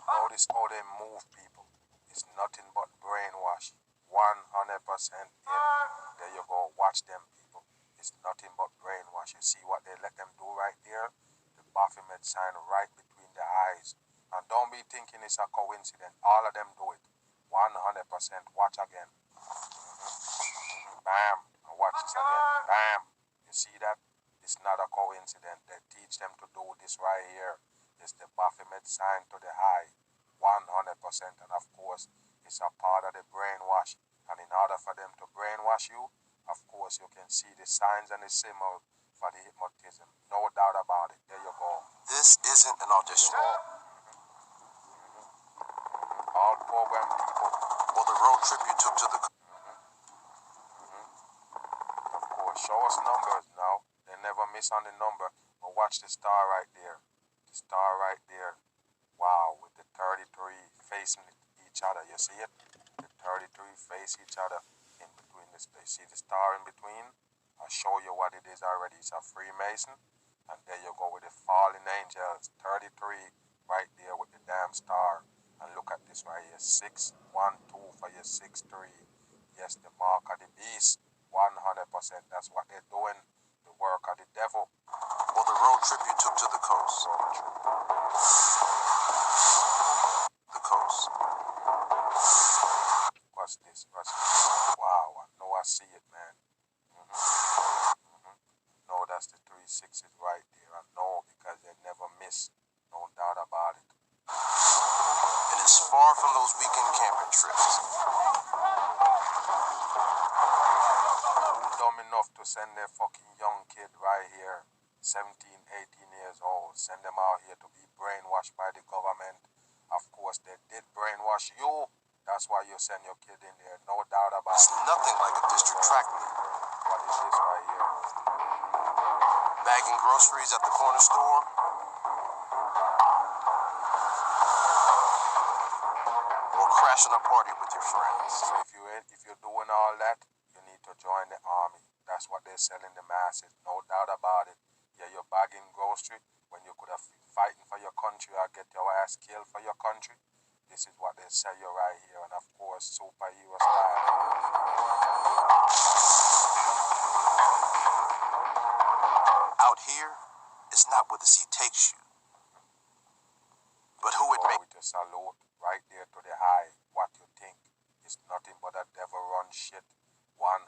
Notice how they move people. It's nothing but brainwash. 100% in. There you go. Watch them people. It's nothing but brainwash. You see what they let them do right there? The Baphomet sign right between the eyes. And don't be thinking it's a coincidence. All of them do it. 100%. Watch again. Bam. And watch this again. Bam. You see that? It's not a coincidence. They teach them to do this right here. It's the Baphomet sign to the eye. 100%. And of course, it's a part of the brainwash. And in order for them to brainwash you, of course, you can see the signs and the symbol for the hypnotism. No doubt about it. There you go. This isn't an audition. All program people. Well, the road trip you took to the... Of course, show us numbers now. They never miss on the number. But watch the star right there. The star right there. Wow, with the 33 facing each other. You see it? The 33 face each other in between the space. See the star in between? I'll show you what it is already. It's a Freemason. And there you go with the fallen angels. 33 right there with the damn star. And look at this right here. 6, 1, 2 for your 6, 3. Yes, the mark of the beast. 100%. That's what they're doing. The work of the devil. Well, the road trip you took to the coast. Road trip. The coast. What's this? What's this? Wow, I know I see it, man. No, that's the 3 6s right there. I know because they never miss. No doubt about it. And it's far from those weekend camping trips. Who dumb enough to send their fucking young kid right here, 17, 18 years old, send them out here to be brainwashed by the government? Of course, they did brainwash you. That's why you send your kid in there. No doubt about It's it. nothing like a district track meet. What is this right here? Bagging groceries at the corner store. Or crashing a party with your friends. So if you're doing all that, you need to join the army. That's what they're selling the masses. No doubt about it. Yeah, you're bagging grocery when you could have been fighting for your country or get your ass killed for your country. This is what they sell you right here. And of course, superhero style. Out here, it's not where the sea takes you, but who it makes. With your salute right there to the high. What you think is nothing but a devil run shit. 100%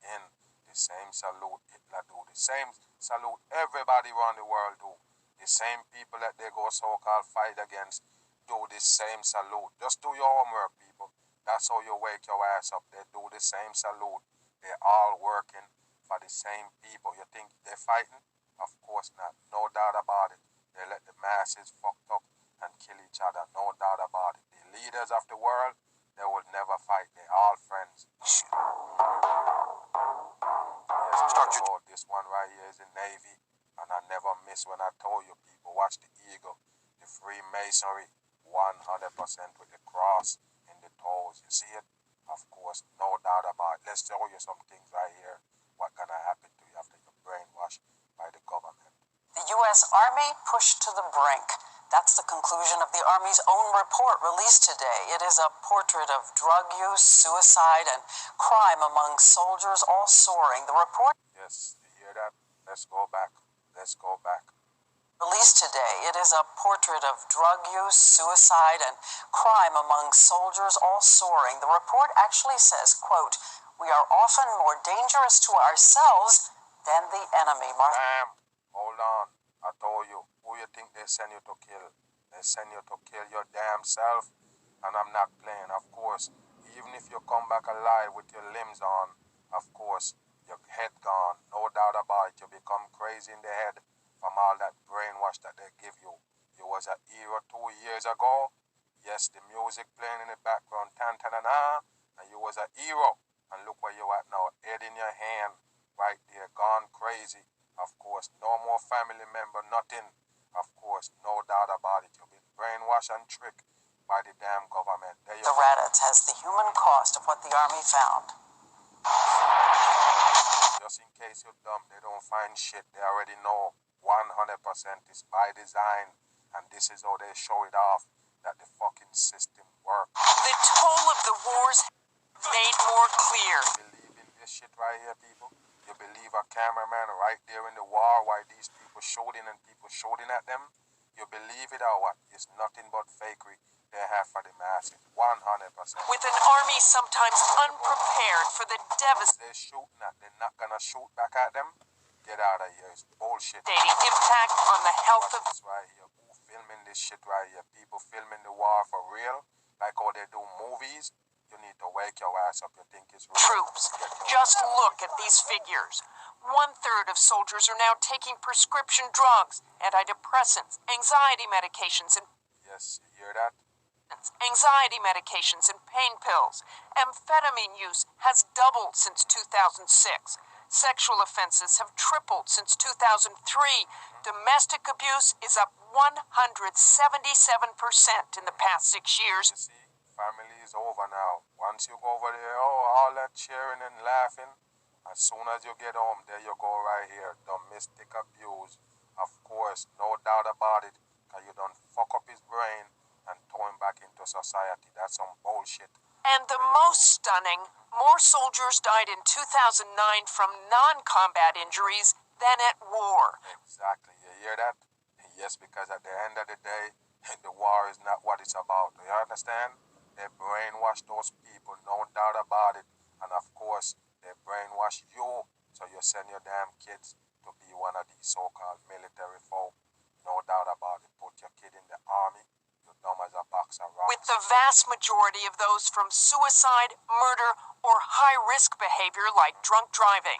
in. The same salute Hitler do. The same salute everybody around the world do. The same people that they go so-called fight against do the same salute. Just do your homework, people. That's how you wake your ass up. They do the same salute. They're all working for the same people. You think they're fighting? Of course not. No doubt about it. They let the masses fucked up and kill each other. No doubt about it. The leaders of the world, they will never fight. They're all friends. Yes, this one right here is the Navy. And I never miss when I told you people. Watch the eagle. The Freemasonry. 100% with the cross in the toes. You see it? Of course, no doubt about it. Let's show you some things right here. What gonna happen to you after you're brainwashed by the government? The U.S. Army pushed to the brink. That's the conclusion of the Army's own report released today. It is a portrait of drug use, suicide, and crime among soldiers, all soaring. The report... Yes, you hear that? Let's go back. Let's go back. Released today, it is a portrait of drug use, suicide, and crime among soldiers, all soaring. The report actually says, quote, "We are often more dangerous to ourselves than the enemy." Damn, hold on. I told you, who you think they send you to kill? They send you to kill your damn self. And I'm not playing, of course. Even if you come back alive with your limbs on, of course, your head gone. No doubt about it. You become crazy in the head from all that brainwash that they give you. You was a hero 2 years ago. Yes, the music playing in the background, tan-tan-na-na, and you was a hero. And look where you at now, head in your hand, right there, gone crazy. Of course, no more family member, nothing. Of course, no doubt about it. You've been brainwashed and tricked by the damn government. There you The go. Raditz has the human cost of what the Army found. Just in case you're dumb, they don't find shit. They already know 100% is by design, and this is how they show it off, that the fucking system works. The toll of the wars made more clear. You believe in this shit right here, people? You believe a cameraman right there in the war while these people shooting and people shooting at them? You believe it or what? It's nothing but fakery they have for the masses. 100%. With an army sometimes unprepared for the devastating They're shooting at, they're not gonna shoot back at them. Get out of here. It's bullshit. impact on the health of This right here. Who filming this shit right here? People filming the war for real? Like how they do movies? You need to wake your ass up. You think it's real? troops. Just look at these figures. 1/3 of soldiers are now taking prescription drugs, antidepressants, anxiety medications, and Yes, you hear that? pain pills. Amphetamine use has doubled since 2006. Sexual offenses have tripled since 2003. Domestic abuse is up 177% in the past 6 years. You see, family is over now. Once you go over there, all that cheering and laughing, as soon as you get home, there you go right here. Domestic abuse, of course, no doubt about it, because you don't fuck up his brain and throw him back into society. That's some bullshit. And the most stunning, more soldiers died in 2009 from non-combat injuries than at war. Exactly. You hear that? Yes, because at the end of the day, the war is not what it's about. Do you understand? They brainwash those people, no doubt about it. And of course, they brainwash you, so you send your damn kids to be one of these so-called military folk. No doubt about it. Put your kid in the army, you're dumb as a box of rocks. With the vast majority of those from suicide, murder, or high-risk behavior like drunk driving.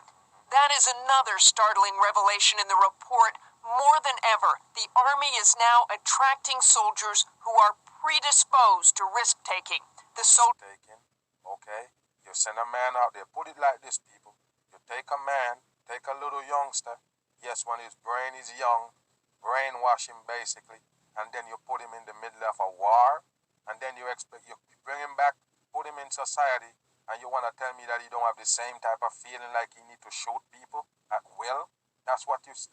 That is another startling revelation in the report. More than ever, the Army is now attracting soldiers who are predisposed to risk-taking. The Taking, okay? You send a man out there. Put it like this, people. You take a man, take a little youngster. Yes, when his brain is young, brainwash him basically, and then you put him in the middle of a war, and then you expect you bring him back, put him in society, and you want to tell me that he don't have the same type of feeling like he need to shoot people at will? That's what his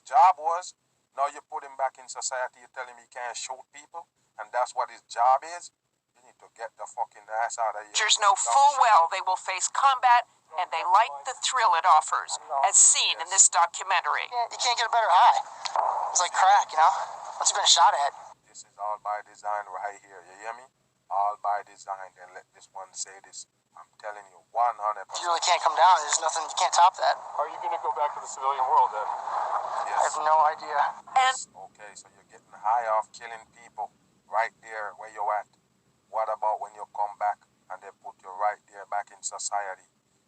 job was. Now you put him back in society, you tell him he can't shoot people, and that's what his job is. You need to get the fucking ass out of here. soldiers know full well they will face combat, and they like the thrill it offers, as seen in this documentary. You can't get a better high. It's like crack, you know? Once you've been shot at. This is all by design right here. You hear me? All by design. Then let this one say this. I'm telling you, 100%. You really can't come down. There's nothing, you can't top that. Are you going to go back to the civilian world then? I Yes. have no idea. And Okay, so you're getting high off killing people right there where you're at. What about when you come back and they put you right there back in society?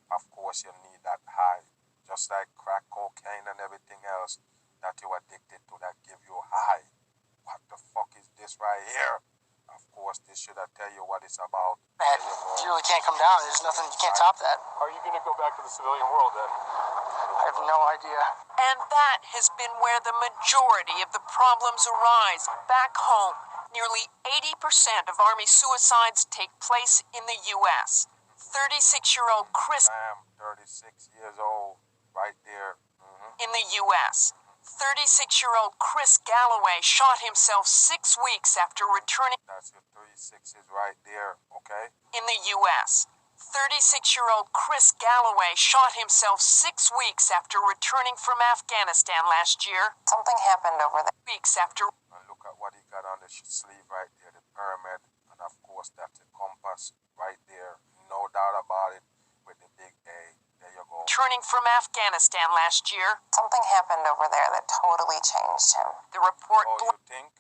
Of course, you need that high. Just like crack cocaine and everything else that you're addicted to that give you high. What the fuck is this right here? Of course, this should have tell you what it's about. There you go. You really can't come down. There's nothing, you can't top that. Are you going to go back to the civilian world then? I have no idea. And that has been where the majority of the problems arise. Back home, nearly 80% of Army suicides take place in the U.S. 36-year-old Chris I am 36 years old, right there. in the U.S. 36-year-old Chris Galloway shot himself 6 weeks after returning That's your 36s right there, okay? in the U.S. 36-year-old Chris Galloway shot himself 6 weeks after returning from Afghanistan last year. Something happened over there. Weeks after And look at what he got on the sleeve right there, the pyramid. And of course, that's the compass right there. No doubt about it, with the big A. There you go. returning from Afghanistan last year. Something happened over there that totally changed him. The report Oh, you think?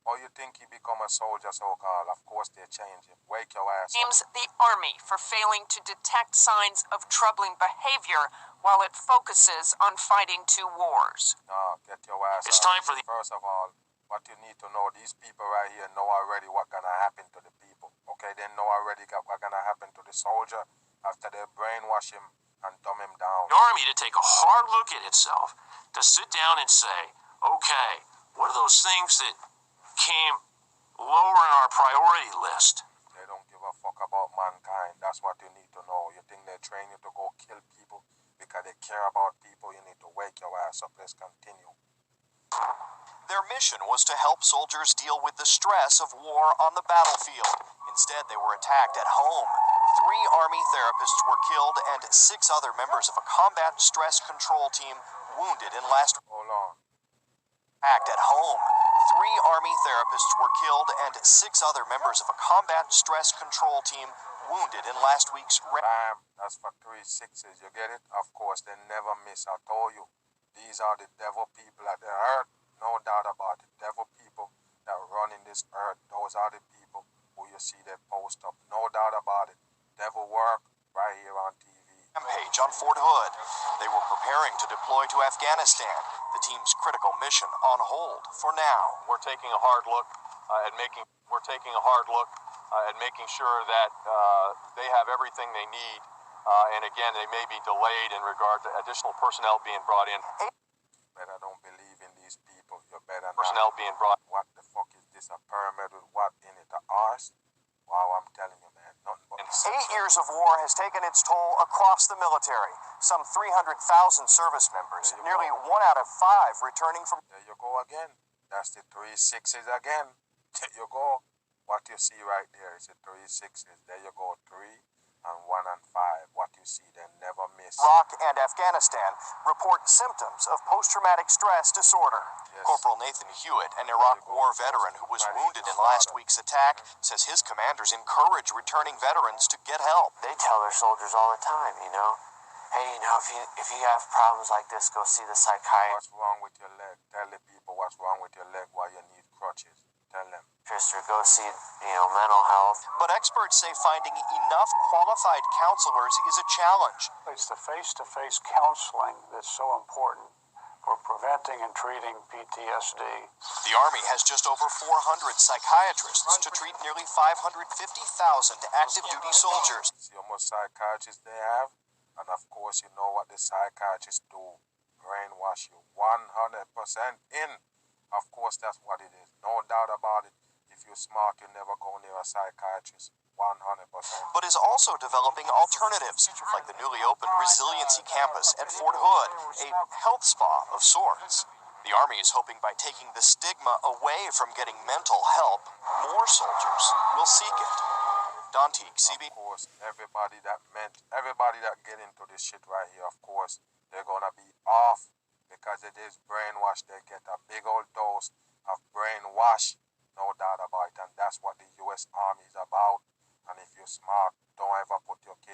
Or you think he become a soldier so-called? Of course they change him. Wake your ass up. blames the Army for failing to detect signs of troubling behavior while it focuses on fighting two wars. No, get your ass It's up. time for the- First of all, what you need to know, these people right here know already what gonna happen to the people. Okay, they know already what gonna happen to the soldier after they brainwash him and dumb him down. The Army to take a hard look at itself, to sit down and say, okay, what are those things that came lower in our priority list? They don't give a fuck about mankind. That's what you need to know. You think they train you to go kill people because they care about people. You need to wake your ass up. Let's continue. Their mission was to help soldiers deal with the stress of war on the battlefield. Instead, they were attacked at home. 3 Army therapists were killed and 6 other members of a combat stress control team wounded in last Hold on. act at home. 3 Army therapists were killed and 6 other members of a combat stress control team wounded in last week's Bam. That's for 3 6s. You get it? Of course, they never miss. I told you. These are the devil people at the earth. No doubt about it. Devil people that run in this earth. Those are the people who you see they post up. No doubt about it. Devil work right here on TV. Rampage on Fort Hood. They were preparing to deploy to Afghanistan. The team's critical mission on hold for now. We're taking a hard look at making sure that they have everything they need. And again, they may be delayed in regard to additional personnel being brought in. Better don't believe in these people. You better not. Personnel being brought. What the fuck is this? A pyramid with what in it? A arse? Wow, I'm telling you, man. Nothing but 8 years of war has taken its toll across the military. Some 300,000 service members, nearly 1 out of 5 returning from. There you go again. That's the 3 6s again. There you go. What you see right there is the 3 6s. There you go. 3 and 1 and 5. What you see, they never miss. Iraq and Afghanistan report symptoms of post-traumatic stress disorder. Yes. Corporal Nathan Hewitt, an Iraq War veteran who was wounded in last week's attack, says his commanders encourage returning veterans to get help. They tell their soldiers all the time, hey, if you have problems like this, go see the psychiatrist What's wrong with your leg? Tell the people what's wrong with your leg, why you need crutches. Tell them. or go see, mental health. But experts say finding enough qualified counselors is a challenge. It's the face-to-face counseling that's so important for preventing and treating PTSD. The Army has just over 400 psychiatrists to treat nearly 550,000 active duty soldiers. See how much psychiatrists they have? And of course, you know what the psychiatrists do. Brainwash you 100% in. Of course, that's what it is. No doubt about it. If you're smart, you never go near a psychiatrist. 100%. But is also developing alternatives, like the newly opened Resiliency Campus at Fort Hood, a health spa of sorts. The Army is hoping by taking the stigma away from getting mental help, more soldiers will seek it. Don Teague, CB. Of course, everybody that get into this shit right here, of course, they're gonna be off because it is brainwash. They get a big old dose of brainwash, no doubt about it, and that's what the U.S. Army is about. And if you're smart, don't ever put your kids